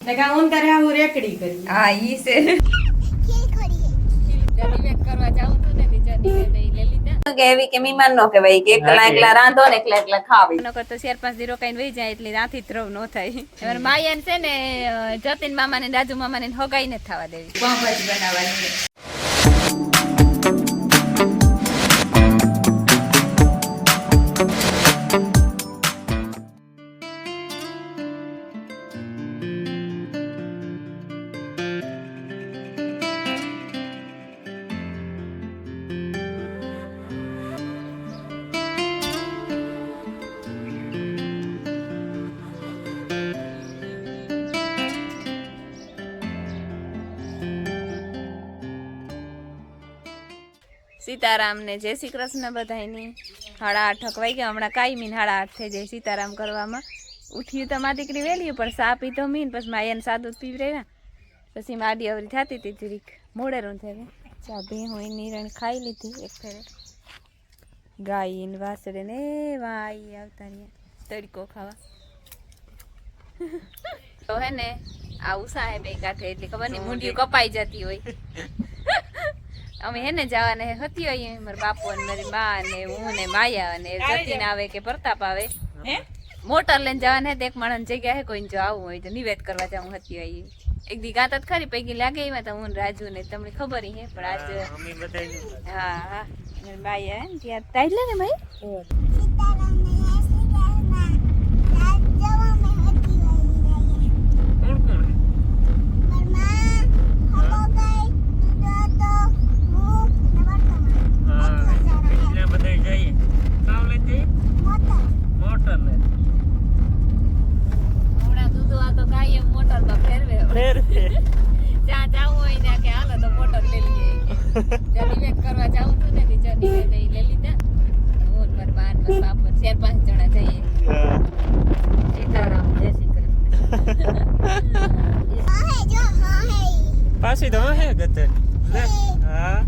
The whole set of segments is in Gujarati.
લગા હું તારે હું રેકડી કરી હા ઈ છે ખીલ ખોડી નિવેદ કરવા જાઉં તો ને બીજા નિવેદ લઈ લીધા કે એવી કે મહેમાન નો કે ભાઈ કે એકલા એકલા રાંધો ને એકલા ખાવી નકર તો 4-5 દી રોકાઈને વહી જાય એટલે રાથી ત્રવ નો થાય એમાં માયાન છે ને જતીન મામા ને દાદુ મામા ને હગાઈ ને થવા દેવી પાવભાજી બનાવવાની સીતારામ ને જય શ્રી કૃષ્ણ બધાયની 8:30 વાઈ ગયા હમણાં કાયમી 8:30 થઈ જાય સીતારામ કરવામાં ઉઠ્યું તો મારી દીકરી વહેલી પણ સા પીધો મીન પછી માયાને સાદું પીવી રહ્યા પછી માડી અવરી થતી હતી જરીક મોડેરું થાય ચા ભી હોય નિરણ ખાઈ લીધી એક ફેરે ગાય ને વાસડે ને વાઈ આવતા રહ્યા તડકો ખાવા તો હે ને આવું સાહેબ એ કાંઠે એટલે ખબર નહીં મૂંડિયું કપાઈ જતી હોય અમે હેને જવાને હતી હોય મારા બાપુ ને મારી બા ને હું ને માયા ને જતીન આવે કે પ્રતાપ આવે મોટર લઈને જવાને એક માણસ જગ્યા હે કોઈ જો આવું હોય તો નિવેદ કરવા જાઉં હતી હોય એક દી ગાતા ખરી પૈકી લાગે એમાં તો હું રાજુ ને તમને ખબર હે પણ આજ હા હા માયા હે ત્યાં તાઈલે ને ભાઈ નિવેદ કરવા જાઉં છું ને નીચે નિવેદ લઈ લીધા હું મારા બાર મારા બાપુ 4-5 જણા જઈએ સીતારામ જય શ્રી કૃષ્ણ પાછી તો હે ગતે હા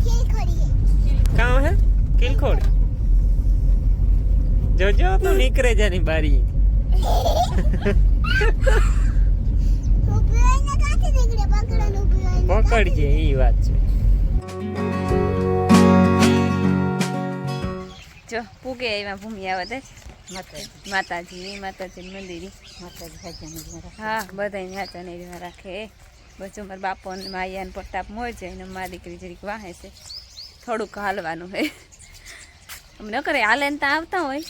ખીલ ખોડી કામ હે ખીલ ખોડી જોજો તો નીકળે જાની બારી પકડજે ઈ વાત છે જો પૂગે એમાં ભૂમિ આવે માતાજી મંદિર હા બધા હાચા ને રાખે બસ મારા બાપો ને માયા ને પટ્ટાપ મોર છે ને મારી દીકરી જરીક વાહે છે થોડુંક હાલવાનું હે અમ ન કરે હાલે ને ત્યાં આવતા હોય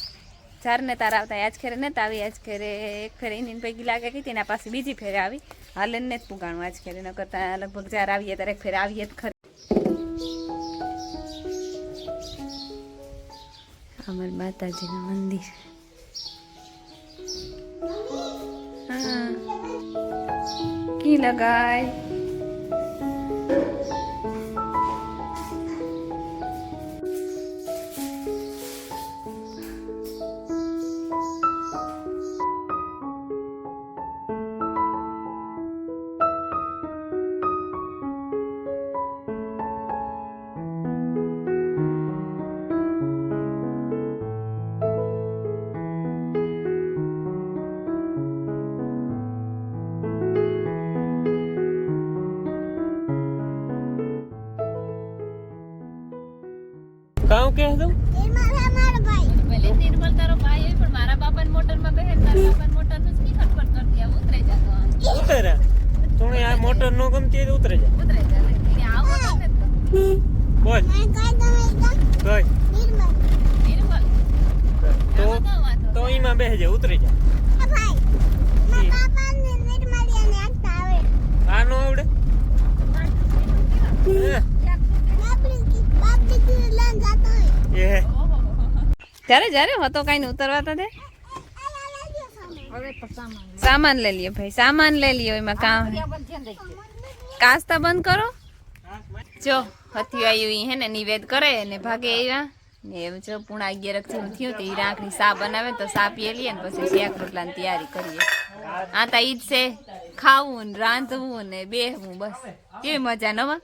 ચાર ને તાર આવતા આજ ખેરે નતા આવી આજ ખેરે એક ફેરે એની પૈકી લાગે કે તેના પાસે બીજી ફેરે આવી હાલે ને જ પુગાણું આજ ખેરે ન કરતા લગભગ ચાર આવીએ ત્યારે એક ફેરે આવીએ જ ખરી અમાર માતાજીનું મંદિર હા કી લગાય કામ કે હતું મારા ભાઈ નિર્મલ તારો ભાઈ હોય પણ મારા બાપાને મોટરમાં બેહે મારા બાપાને મોટરનું જ નહીં ખટપટ કરતી આ ઉતરે જાતો ઉતરે તું આ મોટર નો ગમતી હોય તો ઉતરે જા એને આવો ને બોલ કઈ નિર્મલ તો એમાં બેસી જા ઉતરી જા આ નો આવડે જ્યારે જ્યારે હતો કઈ ને ઉતરવા તો દે સામાન લઈ લઈએ ભાઈ સામાન લઈ લઈએ એમાં કામ કાસ્તા બંધ કરો જો હતી આવ્યું હે ને નિવેદ કરે ને ભાગે આવ્યા ને એમ જો પૂણા 11 થયું તો એ રાખડી સા બનાવે તો સા પીએ લઈએ ને પછી શેક રોટલાની તૈયારી કરીએ આ તો ઈજ છે ખાવું ને રાંધવું ને બેહવું બસ કેવી મજા નવા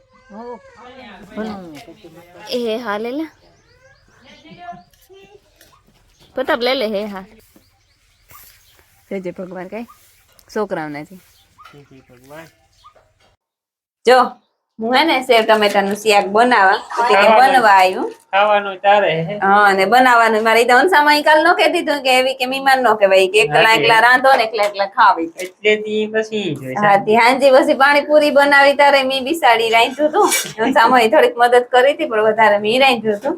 એ હા લે લે પ્રતાપ લે લે હે હા જય ભગવાન કઈ છોકરાઓ નથી ભગવાન જો હું હે ને સેવ ટમેટાનું શાક બનાવવા એટલે કે બનવા આવ્યું ખાવાનું તારે હે હા અને બનાવવાનું મારી તો અંસામાં કાલ નો કહેતી તું કે એવી કે મહેમાન નો કહેવાય કે એકલા એકલા રાંધો ને એકલા ખાવી એટલે દી પછી હા તી હાંજી પછી પાણીપુરી બનાવી તારે મી બિસાડી રાંધ્યું તું અંસામાં થોડીક મદદ કરી હતી પણ વધારે મી રાંધ્યું તું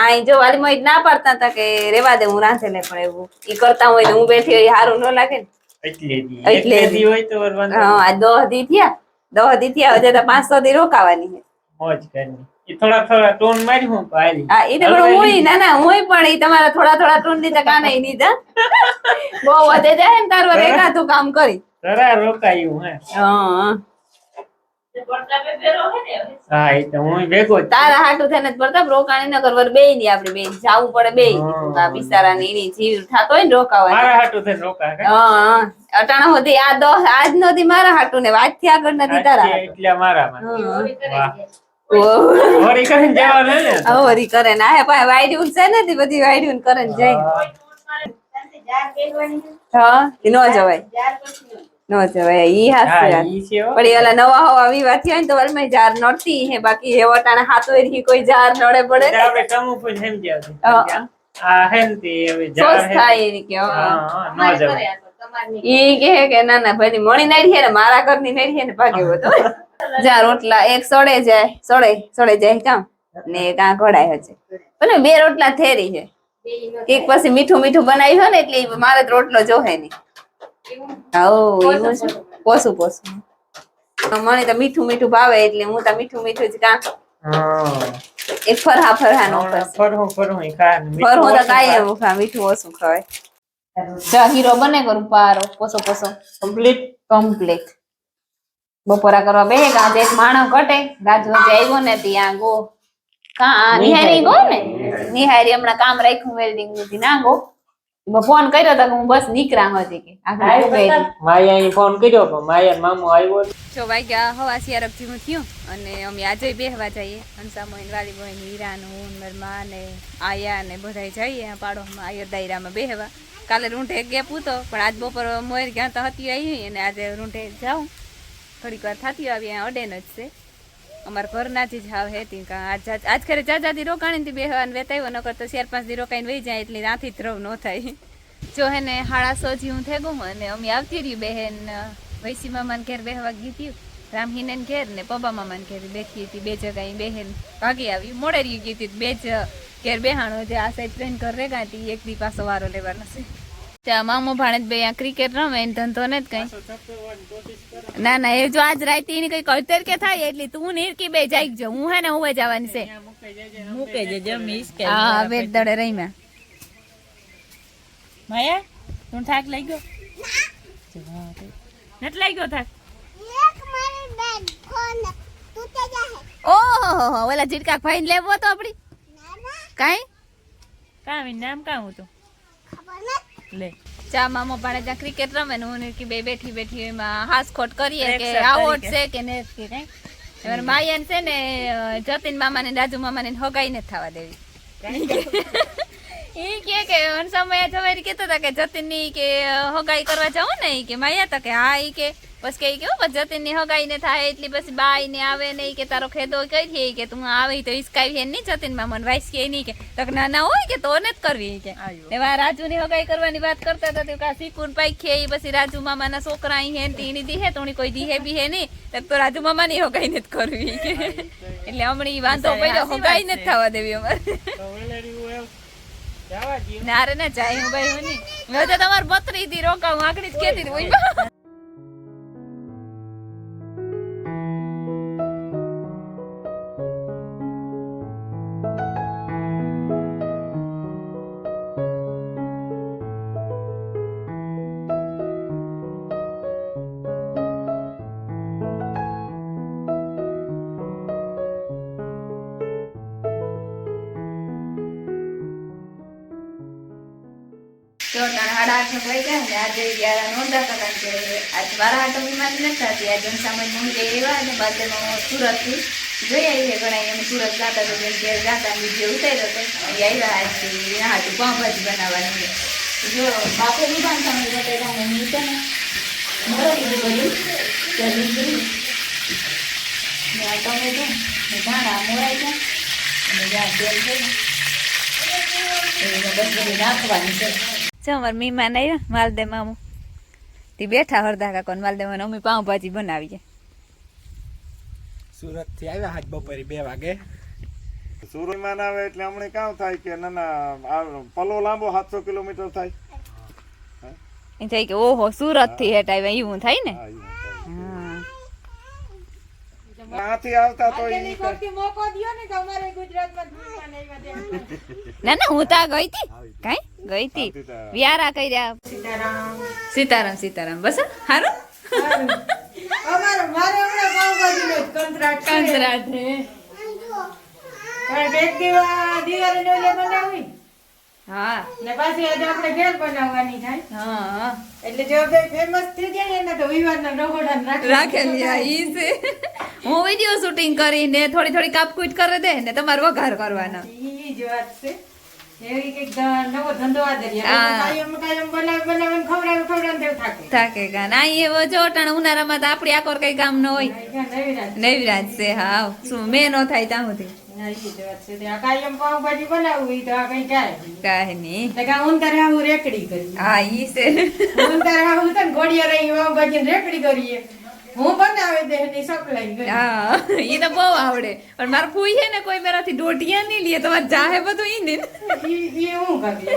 આ જો વાલી મોઈ ના પાડતા હતા કે રેવા દે હું રાંધે લે પણ એવું ઈ કરતા હોય તો હું બેઠી હોય સારું ન લાગે ને એટલે દી હોય તો હા આ 10 દી થયા હજે તો 500 દી રોકાવાની છે મોજ કરની ઈ થોડા ટોન મારી હું પાલી હા ઈ તો પણ હું ના હું પણ ઈ તમારા થોડા ટોન ની તો કાને ની જા બહુ વધે જાય ને તારો એકાતું કામ કરી જરા રોકાયું હે હા હા એ તો હું ભેગો તારા હાટુ થઈને જ પડતા રોકાણી ન કરવર બેય ની આપણે બેય જાવું પડે બેય આ બિચારા ની એની જીવ થાતો હોય ને રોકાવા મારા હાટુ થઈને રોકા હે હા અટાણા હોતી આ 10 આજ નોતી મારા હાટુ ને વાત થી આગળ નથી તારા એટલે મારામાં વાહ ઓરી કરીને જવાનું હે ને ઓરી કરે ને આ પાય વાઈડ્યું છે ને તી બધી વાઈડ્યું કરે ને જાય હા નો જવાય નો જવાય ઈ હાસે ઈ છે હો પણ એલા નવા હવા વિવા થયા ને તો વલમાં જાર નડતી હે બાકી હે વટાણા હાથો એરી કોઈ જાર નડે પડે ને આપણે કમુ કોઈ સમજ્યા આ હેનતી હવે જાર સોસ થાય એની કે હા નો જવાય ઈ કે ના ના ભાઈ મણી નાડી હે ને મારા ઘરની નાડી હે ને ભાગે હતો જા રોટલા એક સડે જાય કામ ને કાં ઘડાય હશે ભલે બે રોટલા થેરી છે એક પછી મીઠું બનાવ્યું હોય ને એટલે મારે રોટલો જોહે નહીં એવું છે પોસું મને તો મીઠું ભાવે એટલે હું તો મીઠું જ કાં એક ફરહા નો ફરહું ફરહું તો કાંઈ એવું ખા મીઠું ઓછું ખવાય ચા હીરો બને કરું પારો પોસો કમ્પ્લીટ બપોરા કરવા બે ગાજે એક માણસ કટે ગાજુ આવ્યો ને ત્યાં ગો નિહારી ગો ને નિહારી હમણાં કામ રાખ્યું વેલ્ડિંગ નું ના ગો ફોન કર્યો તો હું બસ નીકળા હતી કે માયા ફોન કર્યો પણ માયા મામો આવ્યો જો વાગ્યા હવા સિયારક જેવું થયું અને અમે આજે બેહવા જઈએ હંસામોઈન વાલી બોઈન હીરાનું મરમાં ને આયા ને બધા જઈએ પાડોમાં આયર દાયરામાં બેહવા કાલે રૂંઢે ગેપ હતો પણ આજ બપોર મોર ગયા તો હતી આવી અને આજે રૂંઢે જાઉં થોડીક વાર થતી આવી અડે ન જ છે અમારા ઘરના જ હાવ હેતી આજ ખરે જાજાથી રોકાણી બેહવાને વેતાવ્યો નકર તો 4-5 દી રોકાઈને વહી જાય એટલે ત્યાંથી જ રવ ન થાય જો હે ને 150 જેવું થઈ ગયું અને અમે આવતી રહ્યું બહેન વૈસી મામાને ઘેર બેહવા ગઈ હતી રામહીને ઘેર ને પબા મામાને ઘેર બેઠી હતી બે જગ્યાએ બહેન ભાગી આવી મોડે રહી ગઈ હતી બે જ ઘેર બેહાણો જે આ સાઈડ ટ્રેન કર રેગા હતી એક દી પાછો વારો લેવાનો છે ત્યાં મામો ભાણે બે આ ક્રિકેટ રમે એને ધંધો ને જ કઈ ના એ જો આજ રાતે એની કઈ કળતર કે થાય એટલે તું નીરકી બે જાઈ જો હું હે ને હું જવાની છે મૂકે જજો મિસ કે હા વેટ દડે રહી માં માયા તું થાક લઈ ગયો નત લઈ ગયો થાક ઓહો ઓલા જીટકા ખાઈને લેવો તો આપડી કાઈ કામ નામ કામ હતું લે ચા મામો પાડે ત્યાં ક્રિકેટ રમે ને હું કે બે બેઠી એમાં હાસખોટ કરીએ કે આઉટ છે કે ને કે કઈ એમાં માયાન છે ને જતીન મામા ને રાજુ મામા ને હગાઈ ને થવા દેવી ઈ કે સમય જવારી કેતો હતા કે જતીન ની કે હગાઈ કરવા જાઉં ને કે માયા તો કે હા ઈ કે બસ કે કેવું જતીન ની હગાઈ ને થાય એટલે પછી બાઈ ને આવે ને કે તારો ખેદો કઈ છે કે તું આવી તો ઈસકાવી હે નહીં જતીન મામા ને વાઈસ કે નહીં કે તો ના ના હોય કે તો ને જ કરવી કે એવા રાજુ ની હગાઈ કરવાની વાત કરતા હતા તો કા સિકુન પાઈ ખે પછી રાજુ મામા ના છોકરા અહીં હે તીની દીહે તોણી કોઈ દીહે બી હે નહીં તો રાજુ મામા ની હગાઈ ને જ કરવી કે એટલે હમણી વાંધો પડ્યો હગાઈ ને જ થવા દેવી અમારે ના રે ના જાય હું ભાઈ હું નહીં હવે તો તમારે બત્રી થી રોકાવું આકડી જ કેતી હોય તો તારા 8:30 વાગ્યા ને આજે 11 નોંધાતા કારણ કે આજ મારા હાટો બીમારી નથી થતી આજે સામે હું જઈ એવા અને બાદમાં સુરતથી જઈ આવી ઘણા અમે સુરત ગાતા તો ઘેર ગાતા વિડીયો ઉતાર્યો હતો આવ્યા આજે હાટું પાઉંભાજી બનાવવાની જો બાપે દુકાન સામે જતા હતા ને નીચે ને મોરાઈ દીધું બધું ત્યાં લીંબડી ને આ ટમેટું ને ધાણા મોરાઈ ગયા અને જ્યાં તેલ છે ને બસ બધું નાખવાનું છે. જો અમારા મહેમાન આવ્યા માલદે મામું તે બેઠા હરદા કાકો ને માલદે માં મમ્મી પાઉંભાજી બનાવી છે. સુરત થી આવ્યા આજ બપોરે 2 વાગે. સુરત માં આવે એટલે હમણે કામ થાય કે ના પલો લાંબો 700 કિલોમીટર થાય. એ થાય કે ઓહો સુરત થી હેઠ આવ્યા એવું થાય ને. ત્યાંથી આવતા તો ના ના હું તા ગઈ હતી કઈ ગઈ હતી વ્યારા કર્યા. સીતારામ સીતારામ બસ હારું કંતરાટ હે હા ને પાછી આજે આપણે ઘેર બનાવવાની થાય. હા એટલે જો બે ફેમસ થઈ જાય ને તો વિવાદના રગોડા રાખેલી આ ઈ છે. હું વિડિયો શૂટિંગ કરીને થોડી થોડી કાપકૂટ કરી દે ને તમારે વઘાર કરવાના. ઈ જ વાત છે. એવી કઈક નવો ધંધો આદર્યા હા. કાયમ બનાવીને ખવડાવે તેવું થાકે. થાકે કા ના એવો જો અટાણે ઉનાળામાં તો આપડી આકોર કઈ કામ ન હોય. નવી રાત. નૈવરાજ છે હા શું મેં ન થાય ત્યાં સુધી ના, ઈ જ વાત છે. તે આ કાયમ પાવભાજી બનાવવી તો આ કઈ કાય કાંઈ નહીં. એટલે કે ઉંદર આવું રેકડી કરી હા ઈ છે ઉંદર આવું તો ઘોડિયા રહી પાવભાજી રેકડી કરીએ હું બનાવે દે ની સપ્લાય કરી. હા ઈ તો બહુ આવડે પણ મારે ફૂઈ છે ને કોઈ મેરાથી દોઢિયા નહીં લે તમારે જાહે બધું ઈ ને ઈ હું કરીએ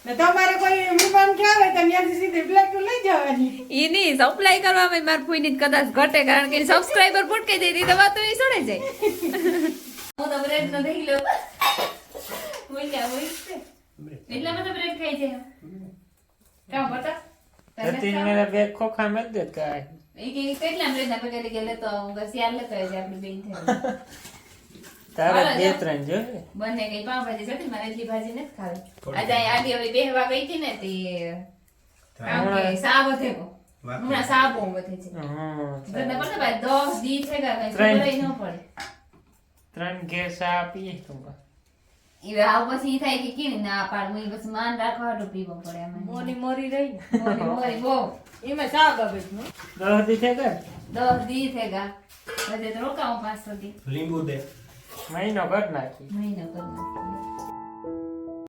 ને તમારે કોઈ મહેમાન કે આવે તો ત્યાંથી સીધી પ્લેટ લઈ જવાની. ઈ નહીં સપ્લાય કરવામાં મારે ફૂઈ ની કદાચ ઘટે કારણ કે સબસ્ક્રાઇબર ફૂટકે જાય તો વાત તો ઈ સડે જાય. હું તો બ્રેડ નો દેખી લો એટલા બધા બ્રેડ ખાઈ જાય કામ બતા જતીન મેરા બે ખોખા મેલ દે કાય. એ કે કેટલા બ્રેડ ના પકડી કે લેતો હું સિયાર લેતો હોય આપણી બેન થઈ તારે હાલો, 2-3 જો. બંને કઈ પાવભાજી હતી મારે એટલી ભાજી નથી ખાવી. આજે આડી હવે બેહવા ગઈ હતી ને તે આમ કે સા વધે કો હમણાં સા બહુ વધે છે. ઘરના પર ભાઈ 10 દી છે કે કઈ ખબર ન પડે. 3 ગેસ આપીએ તુંગા. ઈ આવ પછી ઈ થાય કે કેવી ના પાડ હું બસ માન રાખવા પીવો પડે આમાં. મોરી રહી ને મોરી બહુ એમાં સા બાબતનું 10 દી છે કે 10 દી થેગા બધે તો રોકાવું 500 દી લીંબુ દે મહિનો કર નાખી. મહિનો કરી નાખીએ.